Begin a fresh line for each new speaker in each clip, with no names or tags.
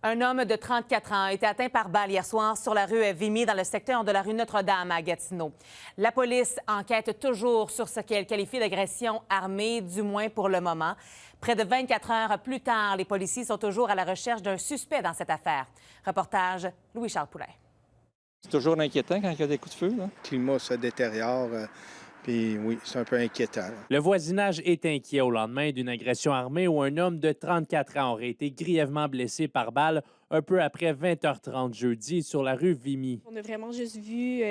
Un homme de 34 ans a été atteint par balle hier soir sur la rue Vimy, dans le secteur de la rue Notre-Dame à Gatineau. La police enquête toujours sur ce qu'elle qualifie d'agression armée, du moins pour le moment. Près de 24 heures plus tard, les policiers sont toujours à la recherche d'un suspect dans cette affaire. Reportage Louis-Charles Poulain.
C'est toujours inquiétant quand il y a des coups de feu, là.
Le climat se détériore, puis oui, c'est un peu inquiétant, là.
Le voisinage est inquiet au lendemain d'une agression armée où un homme de 34 ans aurait été grièvement blessé par balle un peu après 20h30 jeudi sur la rue Vimy.
On a vraiment juste vu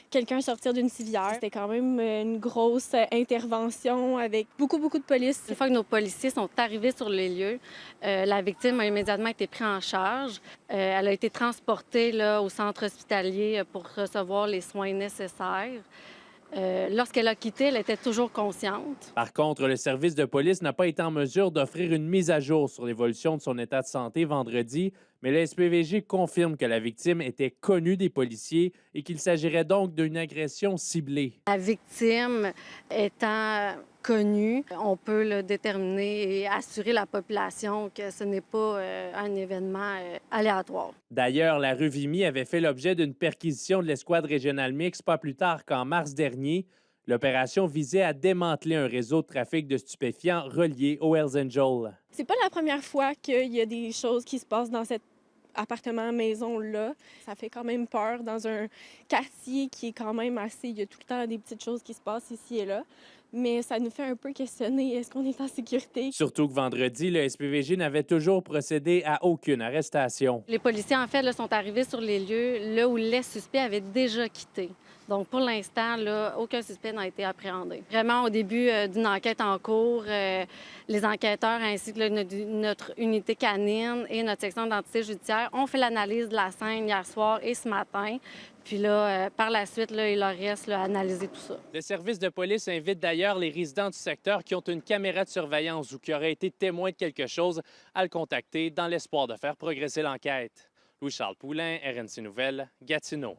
quelqu'un sortir d'une civière. C'était quand même une grosse intervention avec beaucoup de police.
Une fois que nos policiers sont arrivés sur les lieux, la victime a immédiatement été prise en charge. Elle a été transportée là, au centre hospitalier pour recevoir les soins nécessaires. Lorsqu'elle a quitté, elle était toujours consciente.
Par contre, le service de police n'a pas été en mesure d'offrir une mise à jour sur l'évolution de son état de santé vendredi, mais le SPVG confirme que la victime était connue des policiers et qu'il s'agirait donc d'une agression ciblée.
La victime étant connue, on peut le déterminer et assurer la population que ce n'est pas un événement aléatoire.
D'ailleurs, la rue Vimy avait fait l'objet d'une perquisition de l'escouade régionale mixte pas plus tard qu'en mars dernier. L'opération visait à démanteler un réseau de trafic de stupéfiants relié aux Hells Angels.
C'est pas la première fois qu'il y a des choses qui se passent dans cet appartement-maison-là. Ça fait quand même peur dans un quartier qui est quand même assez... Il y a tout le temps des petites choses qui se passent ici et là. Mais ça nous fait un peu questionner, est-ce qu'on est en sécurité?
Surtout que vendredi, le SPVG n'avait toujours procédé à aucune arrestation.
Les policiers, en fait, là, sont arrivés sur les lieux là où les suspects avaient déjà quitté. Donc, pour l'instant, là, aucun suspect n'a été appréhendé. Vraiment, au début d'une enquête en cours, les enquêteurs ainsi que notre unité canine et notre section d'identité judiciaire ont fait l'analyse de la scène hier soir et ce matin. Puis là, par la suite, là, il leur reste à analyser tout ça.
Le service de police invite d'ailleurs les résidents du secteur qui ont une caméra de surveillance ou qui auraient été témoins de quelque chose à le contacter dans l'espoir de faire progresser l'enquête. Louis-Charles Poulain, RNC Nouvelles, Gatineau.